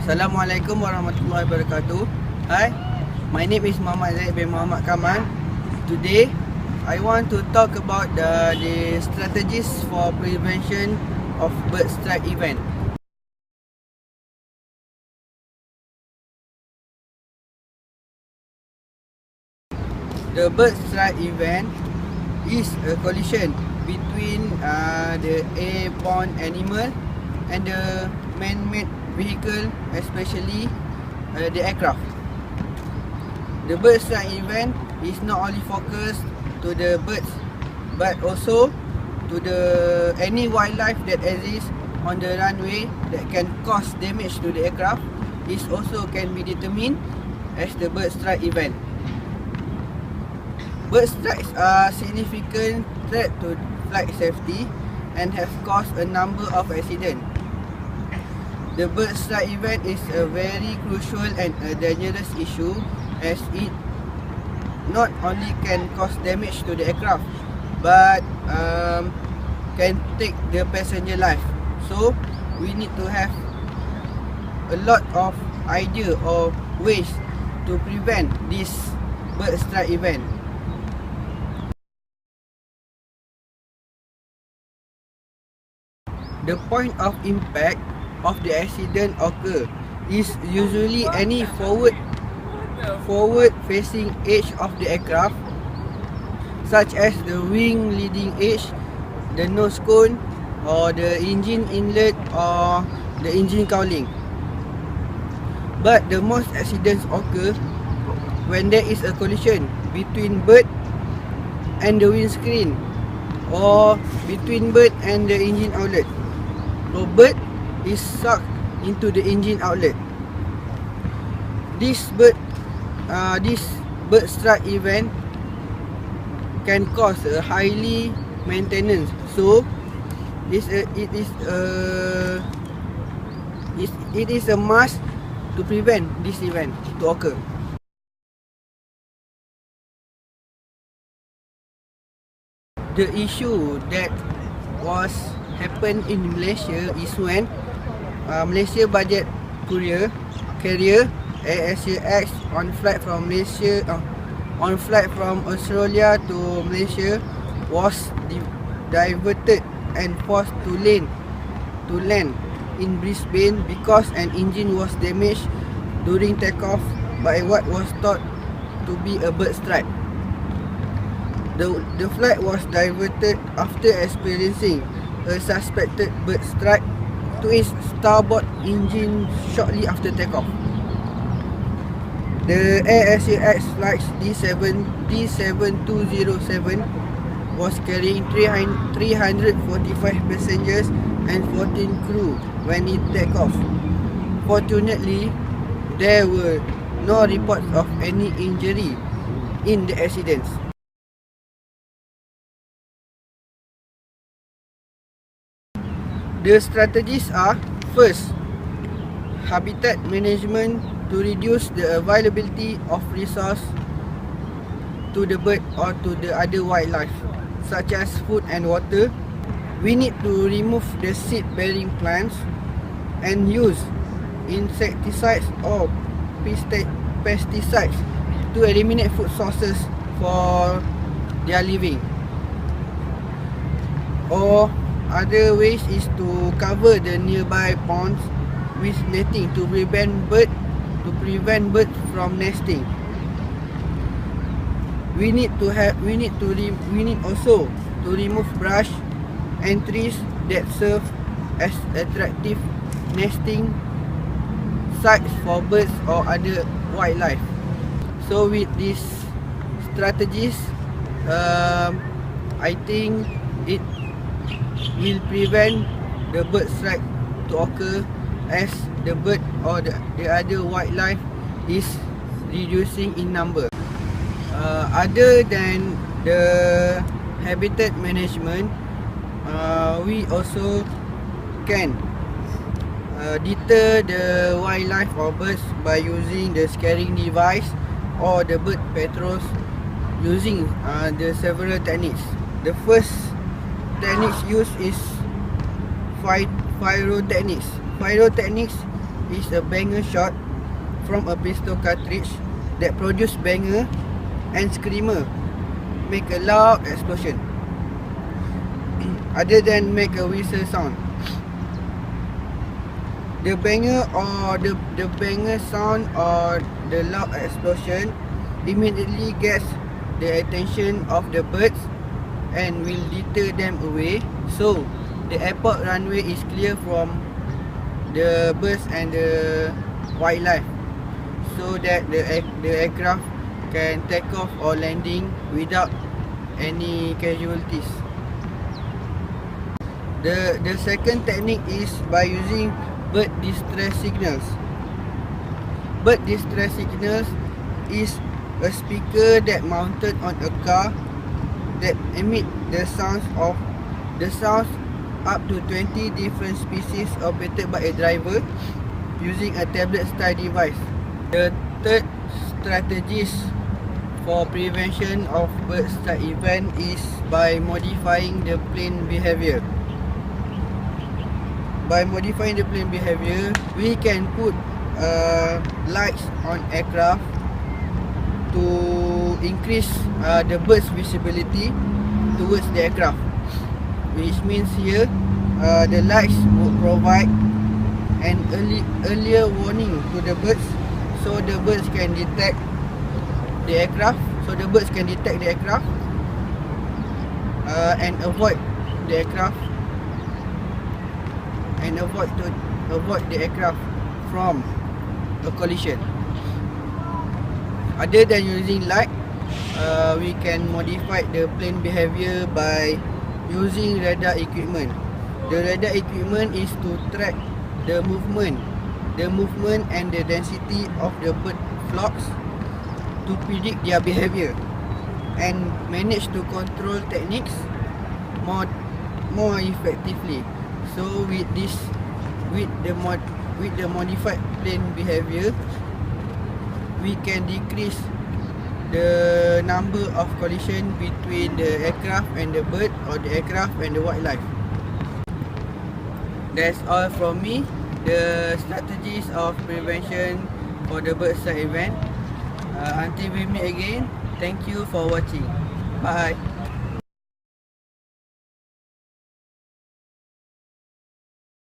Assalamualaikum warahmatullahi wabarakatuh. Hi, my name is Zaid Kamal. Today, I want to talk about the strategies for prevention of bird strike event. The bird strike event is a collision between the airborne animal and the man-made vehicle, especially the aircraft. The bird strike event is not only focused to the birds, but also to any wildlife that exists on the runway that can cause damage to the aircraft. Is also can be determined as the bird strike event. Bird strikes are significant threat to flight safety and have caused a number of accidents. The bird strike event is a very crucial and a dangerous issue, as it not only can cause damage to the aircraft, but can take the passenger life. So we need to have a lot of idea or ways to prevent this bird strike event. The point of impact of the accident occur is usually any forward facing edge of the aircraft, such as the wing leading edge, the nose cone, or the engine inlet or the engine cowling. But the most accidents occur when there is a collision between bird and the windscreen, or between bird and the engine outlet. So bird is sucked into the engine outlet. This bird strike event can cause a highly maintenance. So it is a must to prevent this event to occur. The issue that was happened in Malaysia is when Malaysia budget carrier ASAX on flight from Australia to Malaysia was diverted and forced to land in Brisbane because an engine was damaged during takeoff by what was thought to be a bird strike. The flight was diverted after experiencing a suspected bird strike to its starboard engine shortly after takeoff. The ASAX flight D7207 was carrying 345 passengers and 14 crew when it took off. Fortunately, there were no reports of any injury in the accidents. The strategies are: first, habitat management to reduce the availability of resource to the bird or to the other wildlife, such as food and water. We need to remove the seed-bearing plants and use insecticides or pesticides to eliminate food sources for their living. Or other ways is to cover the nearby ponds with netting to prevent birds from nesting. We need also to remove brush and trees that serve as attractive nesting sites for birds or other wildlife. So with these strategies, I think it will prevent the bird strike to occur, as the bird or the other wildlife is reducing in number. Other than the habitat management, we also can deter the wildlife or birds by using the scaring device or the bird patrols using the several techniques. The first techniques used is pyrotechnics. Pyrotechnics is a banger shot from a pistol cartridge that produce banger and screamer, make a loud explosion other than make a whistle sound. The banger or the banger sound or the loud explosion immediately gets the attention of the birds and will deter them away. So the airport runway is clear from the birds and the wildlife, so that the aircraft can take off or landing without any casualties. The second technique is by using bird distress signals. Bird distress signals is a speaker that mounted on a car that emit the sounds up to 20 different species operated by a driver using a tablet style device. The third strategies for prevention of bird strike event is by modifying the plane behavior. By modifying the plane behavior, we can put lights on aircraft to increase the bird's visibility towards the aircraft, which means here the lights will provide an earlier warning to the birds, so the birds can detect the aircraft, and avoid the aircraft from a collision. Other than using light, we can modify the plane behavior by using radar equipment. The radar equipment is to track the movement and the density of the bird flocks to predict their behavior and manage to control techniques more effectively. So with the modified plane behavior, we can decrease the number of collision between the aircraft and the bird, or the aircraft and the wildlife. That's all from me. The strategies of prevention for the bird strike event. Until we meet again, thank you for watching. Bye.